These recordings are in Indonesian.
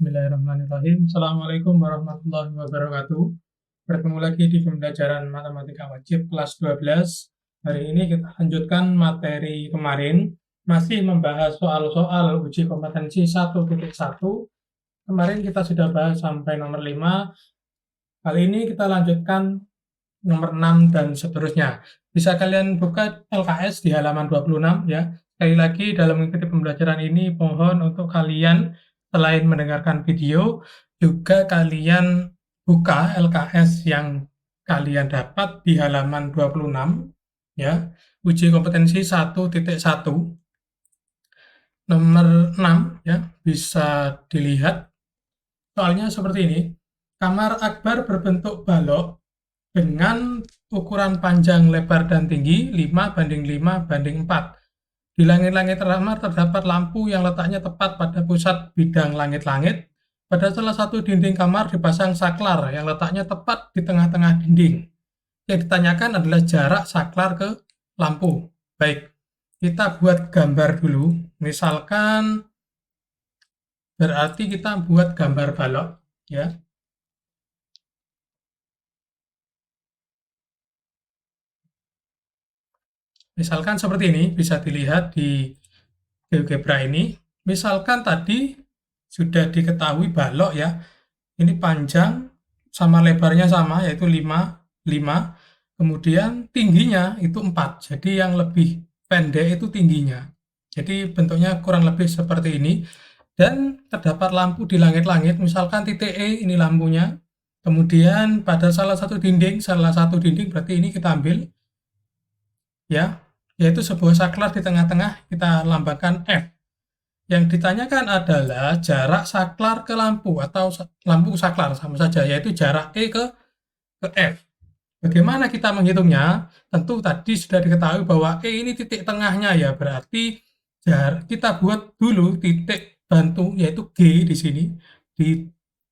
Bismillahirrahmanirrahim. Assalamualaikum warahmatullahi wabarakatuh. Bertemu lagi di pembelajaran matematika wajib kelas 12. Hari ini kita lanjutkan materi kemarin, masih membahas soal-soal uji kompetensi 1.1. Kemarin kita sudah bahas sampai nomor 5. Kali ini kita lanjutkan nomor 6 dan seterusnya. Bisa kalian buka LKS di halaman 26 ya. Sekali lagi dalam mengikuti pembelajaran ini mohon untuk kalian selain mendengarkan video, juga kalian buka LKS yang kalian dapat di halaman 26, ya, uji kompetensi 1.1, nomor 6, ya, bisa dilihat. Soalnya seperti ini, kamar akbar berbentuk balok dengan ukuran panjang, lebar, dan tinggi 5:5:4. Di langit-langit kamar terdapat lampu yang letaknya tepat pada pusat bidang langit-langit. Pada salah satu dinding kamar dipasang saklar yang letaknya tepat di tengah-tengah dinding. Yang ditanyakan adalah jarak saklar ke lampu. Baik, kita buat gambar dulu. Misalkan berarti kita buat gambar balok, ya. Misalkan seperti ini, bisa dilihat di GeoGebra ini. Misalkan tadi sudah diketahui balok ya, ini panjang sama lebarnya sama, yaitu 5, kemudian tingginya itu 4, jadi yang lebih pendek itu tingginya. Jadi bentuknya kurang lebih seperti ini, dan terdapat lampu di langit-langit, misalkan titik E ini lampunya, kemudian pada salah satu dinding berarti ini kita ambil, ya, yaitu sebuah saklar di tengah-tengah, kita lambangkan F. Yang ditanyakan adalah jarak saklar ke lampu atau lampu saklar sama saja, yaitu jarak E ke F. Bagaimana kita menghitungnya? Tentu tadi sudah diketahui bahwa E ini titik tengahnya ya, berarti kita buat dulu titik bantu yaitu G di sini di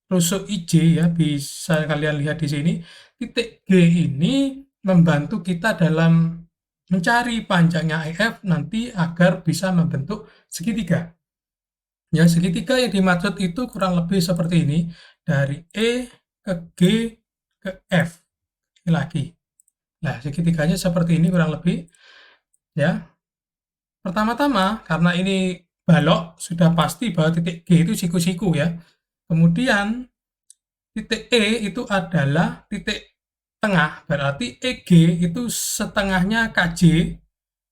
rusuk IJ ya, bisa kalian lihat di sini. Titik G ini membantu kita dalam mencari panjangnya EF nanti agar bisa membentuk segitiga. Ya, segitiga yang dimaksud itu kurang lebih seperti ini, dari E ke G ke F. Ini lagi. Nah, segitiganya seperti ini kurang lebih. Ya. Pertama-tama, karena ini balok, sudah pasti bahwa titik G itu siku-siku ya. Kemudian titik E itu adalah titik tengah, berarti EG itu setengahnya KJ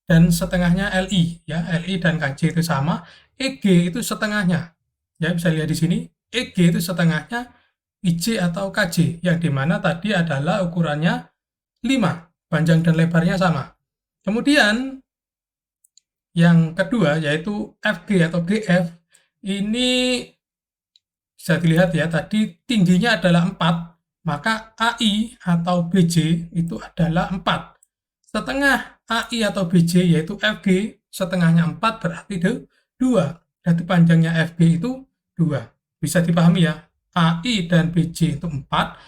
dan setengahnya LI ya, LI dan KJ itu sama, EG itu setengahnya. Ya, bisa lihat di sini, EG itu setengahnya IJ atau KJ, yang dimana tadi adalah ukurannya 5, panjang dan lebarnya sama. Kemudian yang kedua yaitu FG atau GF, ini bisa dilihat ya, tadi tingginya adalah 4, maka AI atau BJ itu adalah 4. Setengah AI atau BJ yaitu FG, setengahnya 4 berarti 2. Berarti panjangnya FG itu 2. Bisa dipahami ya, AI dan BJ itu 4,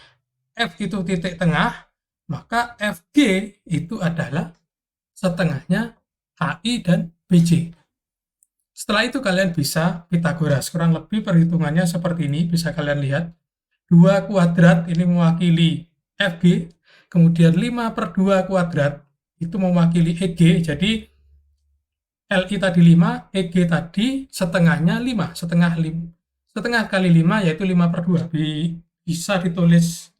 F itu titik tengah, maka FG itu adalah setengahnya AI dan BJ. Setelah itu kalian bisa Pitagoras, kurang lebih perhitungannya seperti ini, bisa kalian lihat. 2 kuadrat ini mewakili FG, kemudian 5/2 kuadrat itu mewakili EG, jadi LI tadi 5, EG tadi setengahnya 5, setengah kali 5 yaitu 5/2, bisa ditulis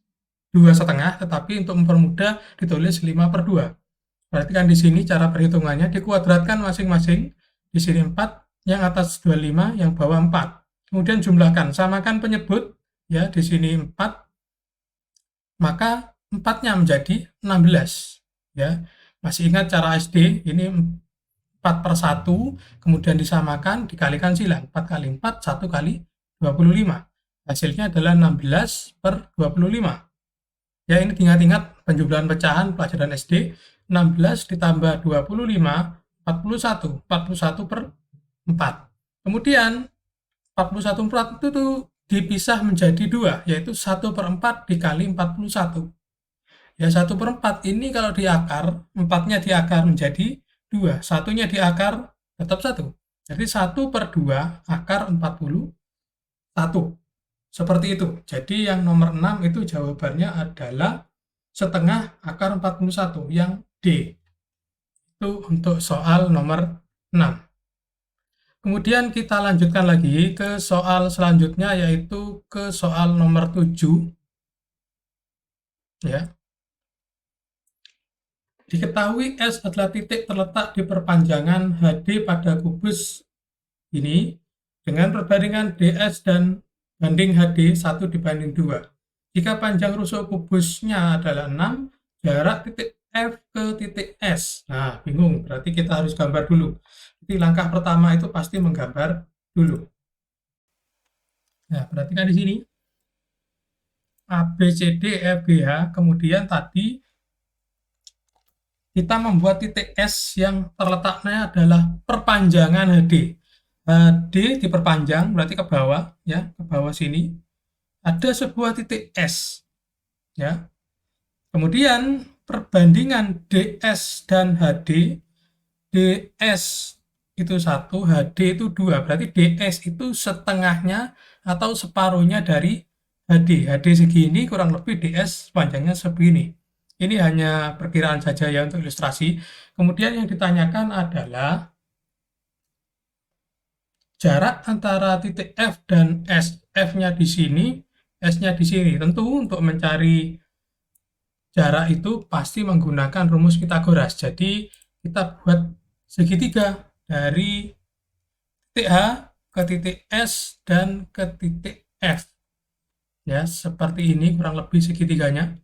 2,5, tetapi untuk mempermudah ditulis 5/2. Berarti kan di sini cara perhitungannya dikuadratkan masing-masing, di sini 4, yang atas 25, yang bawah 4. Kemudian jumlahkan, samakan penyebut, ya, di sini 4, maka 4-nya menjadi 16, ya. Masih ingat cara SD, ini 4/1, kemudian disamakan, dikalikan silang, 4 kali 4, 1 kali 25. Hasilnya adalah 16/25. Ya, ini ingat-ingat penjumlahan pecahan pelajaran SD, 16 ditambah 25, 41, 41/4. Kemudian 41/4 itu dipisah menjadi 2, yaitu 1/4 dikali 41. Ya, 1/4 ini kalau diakar, 4-nya diakar menjadi 2, 1-nya diakar tetap 1. Jadi 1/2 akar 41. Seperti itu. Jadi yang nomor 6 itu jawabannya adalah setengah akar 41, yang D. Itu untuk soal nomor 6. Kemudian kita lanjutkan lagi ke soal selanjutnya, yaitu ke soal nomor 7. Ya. Diketahui S adalah titik terletak di perpanjangan HD pada kubus ini dengan perbandingan DS dan banding HD 1/2. Jika panjang rusuk kubusnya adalah 6, jarak titik F ke titik S. Nah, bingung, berarti kita harus gambar dulu. Jadi langkah pertama itu pasti menggambar dulu. Nah, perhatikan di sini. A, B, C, D, E, F, G, H. Kemudian tadi kita membuat titik S yang terletaknya adalah perpanjangan HD. HD diperpanjang, berarti ke bawah, ya, ke bawah sini. Ada sebuah titik S, ya. Kemudian perbandingan DS dan HD, DS itu 1, HD itu 2, berarti DS itu setengahnya atau separuhnya dari HD. HD segini, kurang lebih DS panjangnya segini. Ini hanya perkiraan saja ya untuk ilustrasi. Kemudian yang ditanyakan adalah jarak antara titik F dan S. F-nya di sini, S-nya di sini. Tentu untuk mencari jarak itu pasti menggunakan rumus Pythagoras. Jadi kita buat segitiga dari titik H ke titik S dan ke titik F. Ya, seperti ini kurang lebih segitiganya.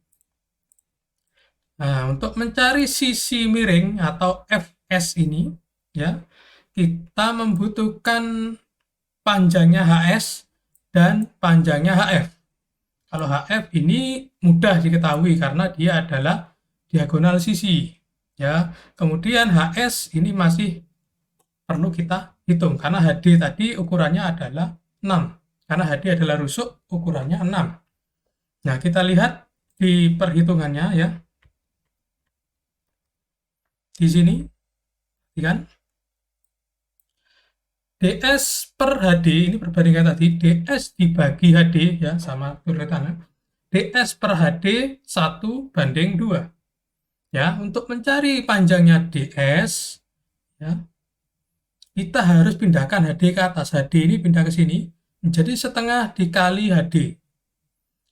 Nah, untuk mencari sisi miring atau FS ini, ya, kita membutuhkan panjangnya HS dan panjangnya HF. Kalau HF ini mudah diketahui karena dia adalah diagonal sisi, ya. Kemudian HS ini masih perlu kita hitung karena HD tadi ukurannya adalah 6. Karena HD adalah rusuk, ukurannya 6. Nah, kita lihat di perhitungannya ya. Di sini, kan? DS per HD, ini perbandingan tadi, DS dibagi HD, ya, sama tulisannya. DS per HD 1/2. Ya, untuk mencari panjangnya DS, ya, kita harus pindahkan HD ke atas. HD ini pindah ke sini, menjadi setengah dikali HD.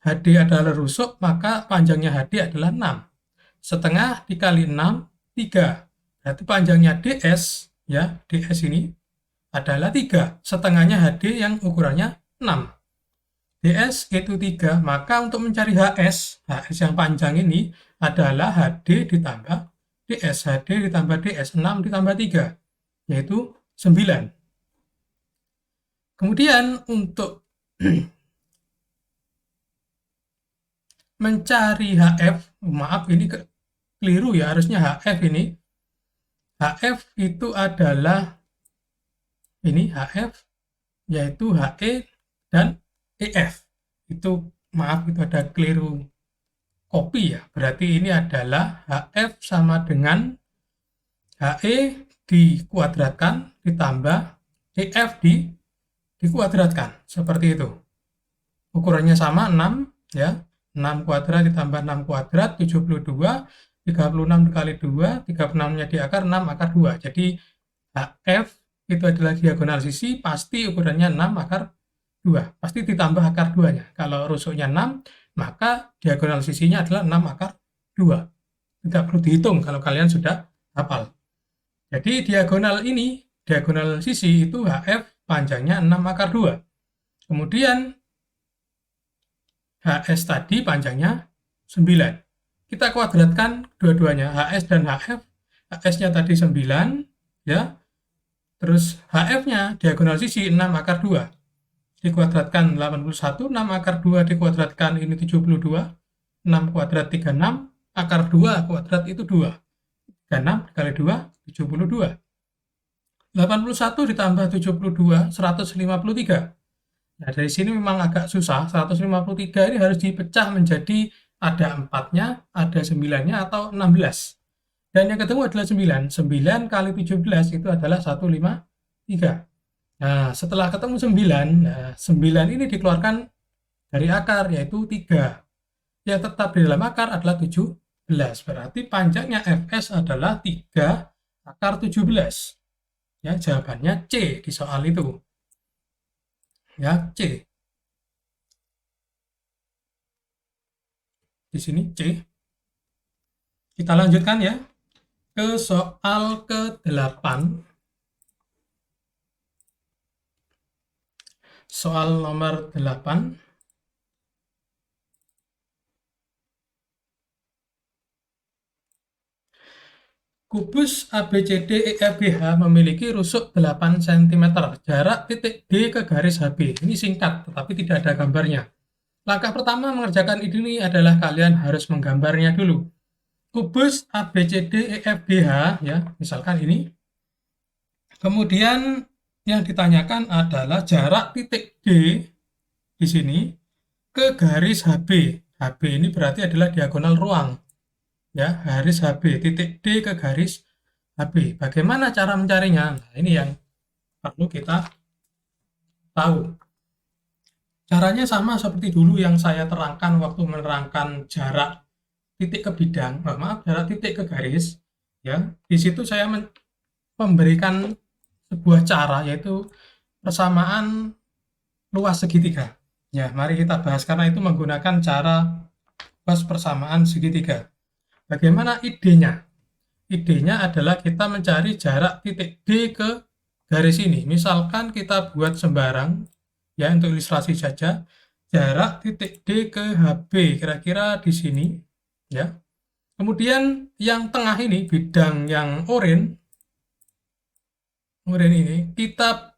HD adalah rusuk, maka panjangnya HD adalah 6. Setengah dikali 6, 3. Berarti panjangnya DS, ya, DS ini adalah 3. Setengahnya HD yang ukurannya 6. DS itu 3, maka untuk mencari HS yang panjang ini adalah HD ditambah DS. HD ditambah DS, 6 ditambah 3, yaitu 9. Kemudian untuk mencari HF, maaf ini keliru ya, harusnya HF ini. HF itu adalah ini HF, yaitu HE dan EF. Itu maaf, itu ada keliru copy ya. Berarti ini adalah HF sama dengan HE dikuadratkan ditambah EF dikuadratkan. Seperti itu. Ukurannya sama 6 ya. 6 kuadrat ditambah 6 kuadrat 72, 36 dikali 2, 36-nya di akar, 6 akar 2. Jadi HF itu adalah diagonal sisi, pasti ukurannya 6 akar 2. Pasti ditambah akar 2-nya. Kalau rusuknya 6, maka diagonal sisinya adalah 6 akar 2. Tidak perlu dihitung kalau kalian sudah hafal. Jadi diagonal ini, diagonal sisi itu HF panjangnya 6 akar 2. Kemudian HS tadi panjangnya 9. Kita kuadratkan dua-duanya, HS dan HF. HS-nya tadi 9, ya. Terus HF-nya diagonal sisi 6 akar 2. Dikuadratkan 81, 6 akar 2 dikuadratkan ini 72. 6 kuadrat 36, akar 2 kuadrat itu 2. 36 dikali 2, 72. 81 ditambah 72, 153. Nah, dari sini memang agak susah. 153 ini harus dipecah menjadi ada 4-nya, ada 9-nya, atau 16. Dan yang ketemu adalah 9. 9 kali 17 itu adalah 153. Nah, setelah ketemu 9, nah 9 ini dikeluarkan dari akar, yaitu 3. Yang tetap di dalam akar adalah 17. Berarti panjangnya Fs adalah 3 akar 17. Ya, jawabannya C di soal itu. Ya, C. Di sini C. Kita lanjutkan ya ke soal ke-8. Soal nomor 8. Kubus ABCDEFGH memiliki rusuk 8 cm, jarak titik D ke garis HB. Ini singkat, tetapi tidak ada gambarnya. Langkah pertama mengerjakan ini adalah kalian harus menggambarnya dulu. Kubus ABCDEFGH, ya, misalkan ini. Kemudian yang ditanyakan adalah jarak titik D di sini ke garis HB. HB ini berarti adalah diagonal ruang. Ya, garis HB, titik D ke garis HB. Bagaimana cara mencarinya? Nah, ini yang perlu kita tahu. Caranya sama seperti dulu yang saya terangkan waktu menerangkan jarak titik ke bidang, jarak titik ke garis. Ya, di situ saya memberikan sebuah cara, yaitu persamaan luas segitiga. Ya, mari kita bahas karena itu menggunakan cara luas persamaan segitiga. Bagaimana idenya? Idenya adalah kita mencari jarak titik D ke garis ini. Misalkan kita buat sembarang, ya, untuk ilustrasi saja, jarak titik D ke HB, kira-kira di sini, ya. Kemudian yang tengah ini, bidang yang oranye ini, kita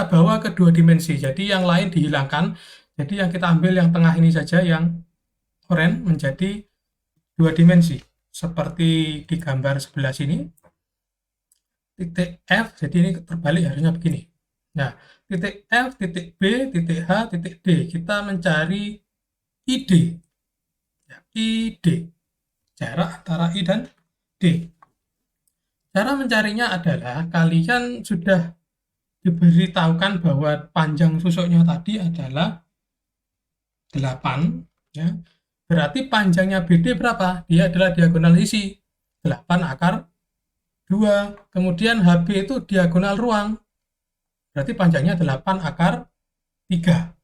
bawa ke 2 dimensi. Jadi yang lain dihilangkan. Jadi yang kita ambil yang tengah ini saja, yang oranye, menjadi 2 dimensi. Seperti di gambar sebelah sini. Titik F, jadi ini terbalik harusnya begini. Nah, titik F, titik B, titik H, titik D. Kita mencari ID. Ya, ID. Jarak antara I dan D. Cara mencarinya adalah kalian sudah diberitahukan bahwa panjang rusuknya tadi adalah 8, ya. Berarti panjangnya BD berapa? Dia adalah diagonal sisi, 8 akar 2. Kemudian HB itu diagonal ruang, berarti panjangnya 8 akar 3.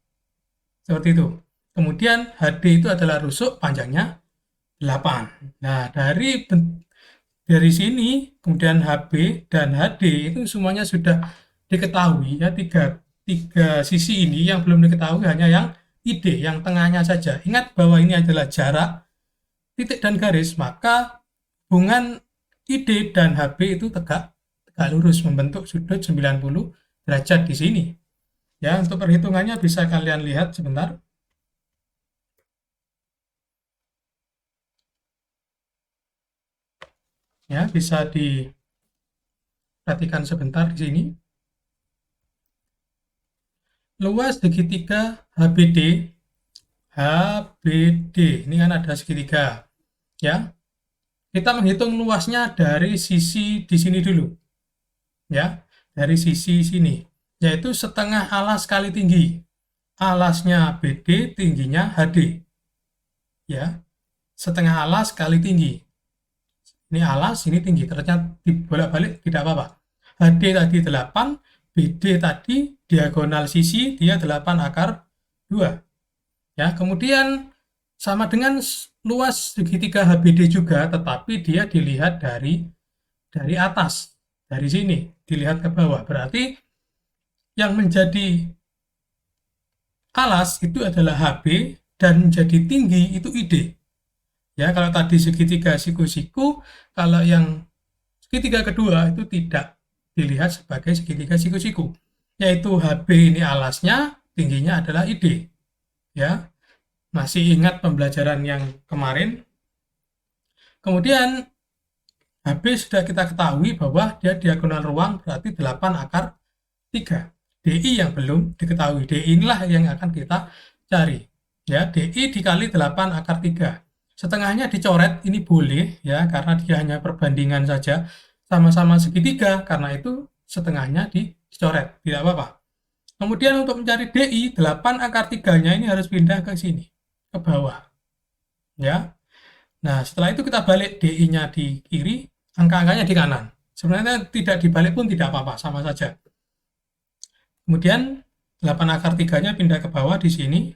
Seperti itu. Kemudian HD itu adalah rusuk, panjangnya 8. Nah, dari sini, kemudian HB dan HD itu semuanya sudah diketahui, ya. Tiga sisi ini yang belum diketahui hanya yang ID, yang tengahnya saja. Ingat bahwa ini adalah jarak titik dan garis, maka hubungan ID dan HB itu tegak lurus membentuk sudut 90 derajat di sini. Ya, untuk perhitungannya bisa kalian lihat sebentar. Ya, bisa diperhatikan sebentar di sini. Luas segitiga HBD, ini kan ada segitiga, ya. Kita menghitung luasnya dari sisi di sini dulu, ya, dari sisi sini, yaitu setengah alas kali tinggi. Alasnya BD, tingginya HD, ya, setengah alas kali tinggi. Ini alas, ini tinggi, ternyata dibolak-balik tidak apa-apa. HD tadi 8, BD tadi diagonal sisi, dia 8 akar 2. Ya, kemudian sama dengan luas segitiga HBD juga, tetapi dia dilihat dari atas, dari sini, dilihat ke bawah. Berarti yang menjadi alas itu adalah HB, dan menjadi tinggi itu ID. Ya, kalau tadi segitiga siku-siku, kalau yang segitiga kedua itu tidak dilihat sebagai segitiga siku-siku, yaitu HB ini alasnya, tingginya adalah ID. Ya, masih ingat pembelajaran yang kemarin? Kemudian HB sudah kita ketahui bahwa dia diagonal ruang, berarti 8 akar 3. DI yang belum diketahui. DI inilah yang akan kita cari. Ya, DI dikali 8 akar 3. Setengahnya dicoret, ini boleh, ya, karena dia hanya perbandingan saja. Sama-sama segitiga, karena itu setengahnya dicoret, tidak apa-apa. Kemudian untuk mencari DI, 8 akar 3-nya ini harus pindah ke sini, ke bawah. Ya. Nah, setelah itu kita balik DI-nya di kiri, angka-angkanya di kanan. Sebenarnya tidak dibalik pun tidak apa-apa, sama saja. Kemudian 8 akar 3-nya pindah ke bawah di sini.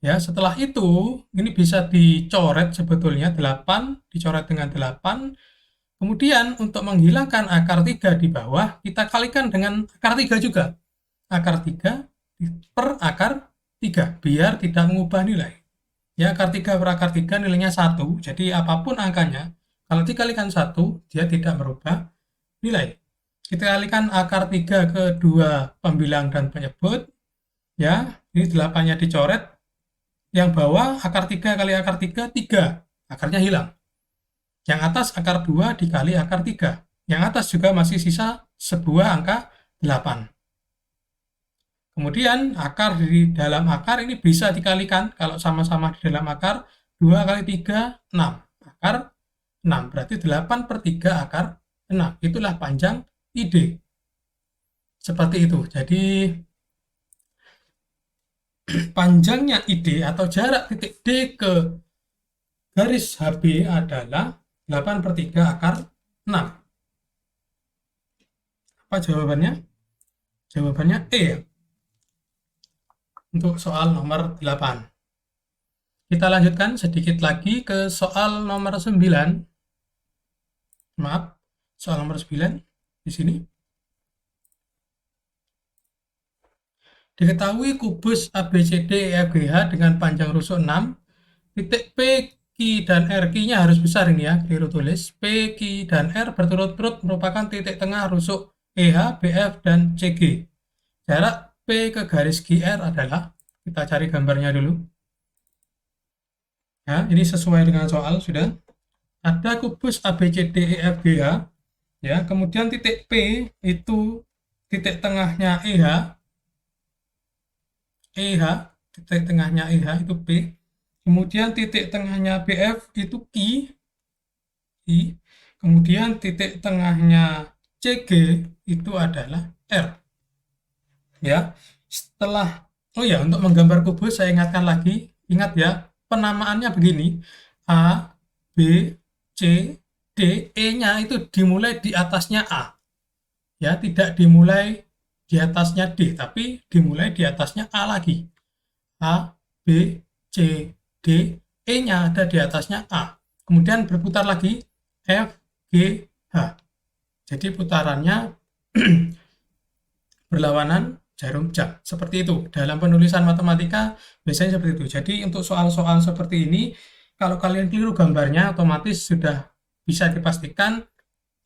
Ya, setelah itu ini bisa dicoret sebetulnya 8 dicoret dengan 8. Kemudian untuk menghilangkan akar 3 di bawah, kita kalikan dengan akar 3 juga. Akar 3 per akar 3 biar tidak mengubah nilai. Ya, akar 3 per akar 3 nilainya 1. Jadi apapun angkanya, kalau dikalikan 1, dia tidak merubah nilai. Kita kalikan akar 3 ke dua pembilang dan penyebut. Ya, ini 8-nya dicoret. Yang bawah akar 3 kali akar 3, 3. Akarnya hilang. Yang atas akar 2 dikali akar 3. Yang atas juga masih sisa sebuah angka 8. Kemudian akar di dalam akar ini bisa dikalikan, kalau sama-sama di dalam akar, 2 kali 3, 6. Akar 6, berarti 8 per 3 akar 6. Itulah panjang ID. Seperti itu. Jadi panjangnya ID atau jarak titik D ke garis HB adalah 8 per 3 akar 6. Apa jawabannya? Jawabannya E ya. Untuk soal nomor 8. Kita lanjutkan sedikit lagi ke soal nomor 9. Maaf, soal nomor 9 di sini. Diketahui kubus ABCD EFGH dengan panjang rusuk 6, titik P, Q, dan R. Q-nya harus besar ini ya, keliru tulis. P, Q, dan R berturut-turut merupakan titik tengah rusuk EH, BF, dan CG. Jarak P ke garis GR adalah, kita cari gambarnya dulu. Ya, ini sesuai dengan soal sudah. Ada kubus ABCDEFGH, ya, kemudian titik P itu titik tengahnya EH, titik tengahnya EH itu P. Kemudian titik tengahnya BF itu Q, kemudian titik tengahnya CG itu adalah R. Ya, setelah untuk menggambar kubus saya ingatkan lagi, ingat ya, penamaannya begini, A, B, C, D, E-nya itu dimulai di atasnya A. Ya, tidak dimulai di atasnya D, tapi dimulai di atasnya A lagi. A, B, C, D, E-nya ada di atasnya A. Kemudian berputar lagi F, G, H. Jadi putarannya berlawanan jarum jam. Seperti itu. Dalam penulisan matematika biasanya seperti itu. Jadi untuk soal-soal seperti ini, kalau kalian keliru gambarnya, otomatis sudah bisa dipastikan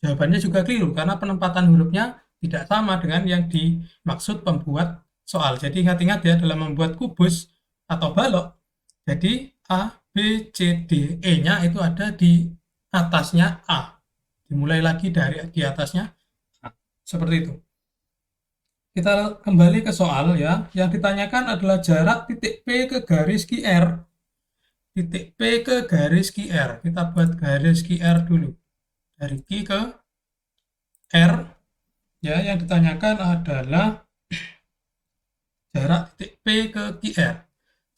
jawabannya juga keliru, karena penempatan hurufnya tidak sama dengan yang dimaksud pembuat soal. Jadi ingat-ingat ya, dalam membuat kubus atau balok, jadi A, B, C, D, E-nya itu ada di atasnya A. Dimulai lagi dari di atasnya A. Seperti itu. Kita kembali ke soal ya. Yang ditanyakan adalah jarak titik P ke garis QR. Titik P ke garis QR. Kita buat garis QR dulu. Dari Q ke R. Ya, yang ditanyakan adalah jarak titik P ke QR.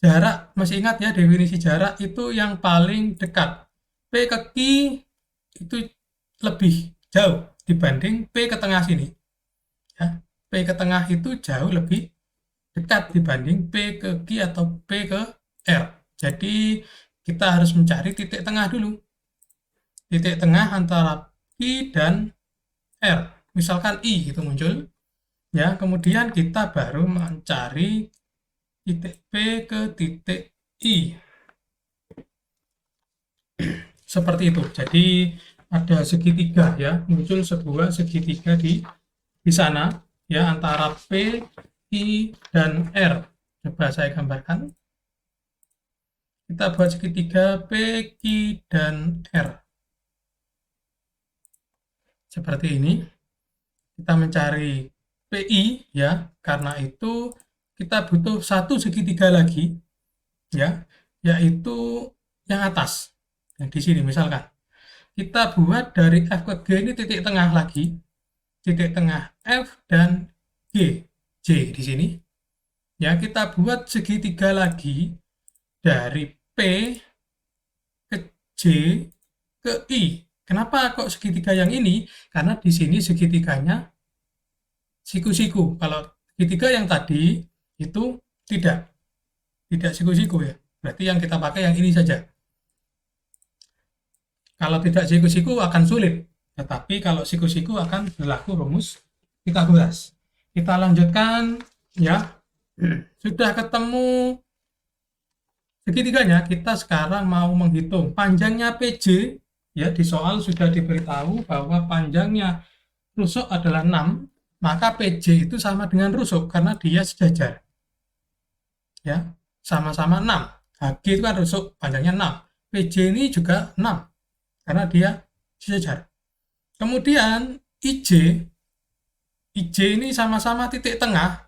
Jarak, masih ingat ya, definisi jarak itu yang paling dekat. P ke Q itu lebih jauh dibanding P ke tengah sini. Ya. P ke tengah itu jauh lebih dekat dibanding P ke Q atau P ke R. Jadi kita harus mencari titik tengah dulu. Titik tengah antara Q dan R. Misalkan I itu muncul. Ya, kemudian kita baru mencari titik P ke titik I. Seperti itu. Jadi ada segitiga ya, muncul sebuah segitiga di sana. Ya, antara P, I, dan R. Coba saya gambarkan. Kita buat segitiga P, Q, dan R. Seperti ini. Kita mencari PI, ya, karena itu kita butuh satu segitiga lagi, ya, yaitu yang atas. Yang di sini misalkan. Kita buat dari F ke G ini titik tengah lagi. Titik tengah F dan G. J di sini. Ya, kita buat segitiga lagi dari P ke J ke I. Kenapa kok segitiga yang ini? Karena di sini segitiganya siku-siku. Kalau segitiga yang tadi itu tidak siku-siku ya. Berarti yang kita pakai yang ini saja. Kalau tidak siku-siku akan sulit. Tetapi kalau siku-siku akan berlaku rumus Pitagoras. Kita lanjutkan ya. Sudah ketemu segitiganya, kita sekarang mau menghitung panjangnya PJ. Ya, di soal sudah diberitahu bahwa panjangnya rusuk adalah 6, maka PJ itu sama dengan rusuk karena dia sejajar. Ya, sama-sama 6. HG itu kan rusuk, panjangnya 6. PJ ini juga 6 karena dia sejajar. Kemudian IJ ini sama-sama titik tengah.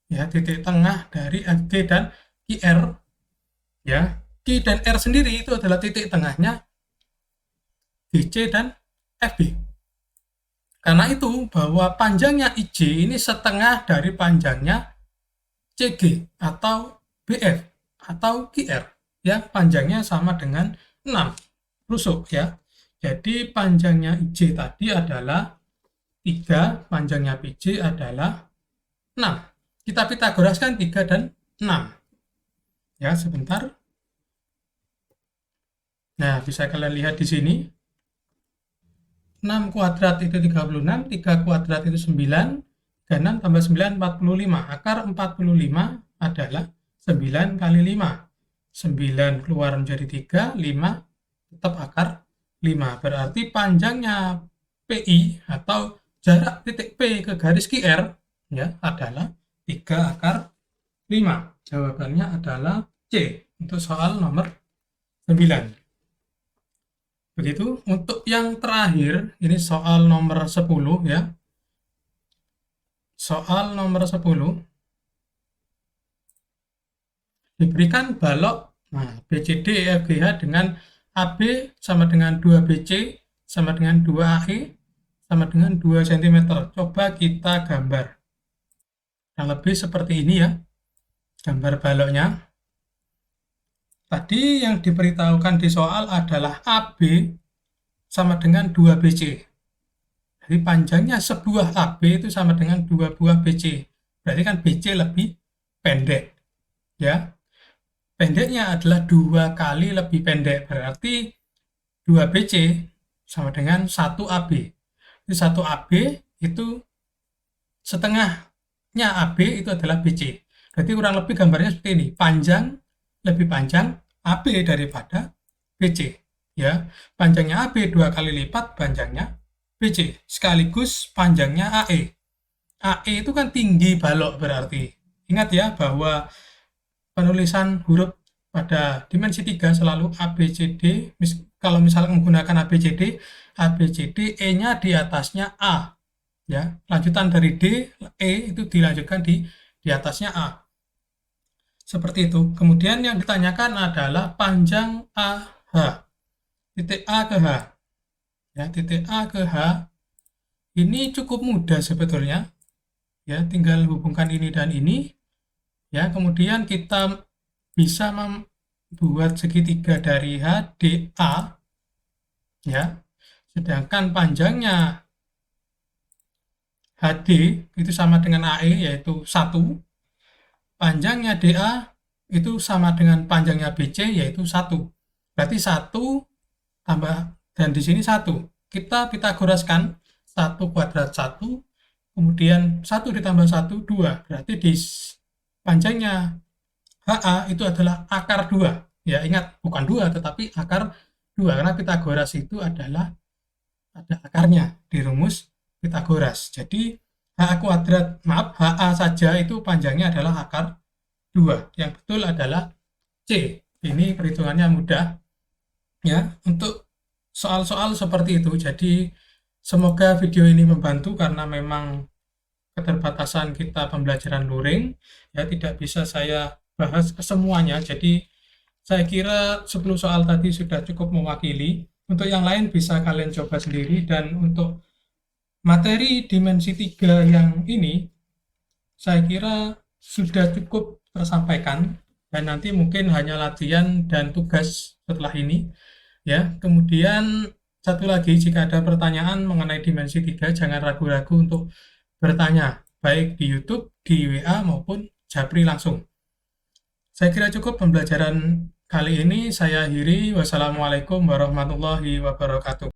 Ya, titik tengah dari FG dan IR. Ya, Q dan R sendiri itu adalah titik tengahnya DC dan FB. Karena itu bahwa panjangnya IJ ini setengah dari panjangnya CG atau BF atau QR yang panjangnya sama dengan 6 rusuk ya. Jadi panjangnya IJ tadi adalah 3, panjangnya PJ adalah 6. Kita Pitagoraskan 3 dan 6. Ya, sebentar. Nah, bisa kalian lihat di sini. 6 kuadrat itu 36, 3 kuadrat itu 9, 36 tambah 9, 45. Akar 45 adalah 9 kali 5. 9 keluar menjadi 3, 5 tetap akar 5. Berarti panjangnya PI atau jarak titik P ke garis QR ya adalah 3 akar 5. Jawabannya adalah C untuk soal nomor 9. Begitu. Untuk yang terakhir, ini soal nomor 10 ya. Soal nomor 10. Diberikan balok BCD EFGH dengan AB sama dengan 2BC sama dengan 2AE sama dengan 2 cm. Coba kita gambar. Yang lebih seperti ini ya. Gambar baloknya. Tadi yang diberitahukan di soal adalah AB sama dengan 2BC. Jadi panjangnya sebuah AB itu sama dengan 2 buah BC. Berarti kan BC lebih pendek. Ya. Pendeknya adalah 2 kali lebih pendek. Berarti 2BC sama dengan 1 AB. Jadi 1 AB itu setengahnya AB itu adalah BC. Berarti kurang lebih gambarnya seperti ini. Panjang lebih panjang AB daripada BC. Ya, panjangnya AB 2 kali lipat panjangnya BC, sekaligus panjangnya AE. AE itu kan tinggi balok berarti. Ingat ya bahwa penulisan huruf pada dimensi 3 selalu ABCD. Kalau misalnya menggunakan ABCD, ABCD E-nya di atasnya A. Ya, lanjutan dari D, E itu dilanjutkan di atasnya A. Seperti itu. Kemudian yang ditanyakan adalah panjang AH. Titik A ke H. Ya, titik A ke H. Ini cukup mudah sebetulnya. Ya, tinggal hubungkan ini dan ini. Ya, kemudian kita bisa membuat segitiga dari HDA. Ya. Sedangkan panjangnya HD itu sama dengan AE yaitu 1. Panjangnya DA itu sama dengan panjangnya BC yaitu 1. Berarti 1 tambah, dan di sini 1. Kita Pitagoraskan 1 kuadrat 1, kemudian 1 ditambah 1, 2. Berarti di panjangnya HA itu adalah akar 2. Ya, ingat, bukan 2 tetapi akar 2. Karena Pitagoras itu adalah ada akarnya di rumus Pitagoras. Jadi HA kuadrat, HA saja itu panjangnya adalah akar 2. Yang betul adalah C. Ini perhitungannya mudah. Ya, untuk soal-soal seperti itu. Jadi semoga video ini membantu karena memang keterbatasan kita pembelajaran luring. Ya, tidak bisa saya bahas kesemuanya. Jadi saya kira 10 soal tadi sudah cukup mewakili. Untuk yang lain bisa kalian coba sendiri, dan untuk materi dimensi 3 yang ini saya kira sudah cukup tersampaikan, dan nanti mungkin hanya latihan dan tugas setelah ini ya. Kemudian satu lagi, jika ada pertanyaan mengenai dimensi 3, jangan ragu-ragu untuk bertanya, baik di YouTube, di WA, maupun Japri langsung. Saya kira cukup pembelajaran kali ini, saya akhiri. Wassalamualaikum warahmatullahi wabarakatuh.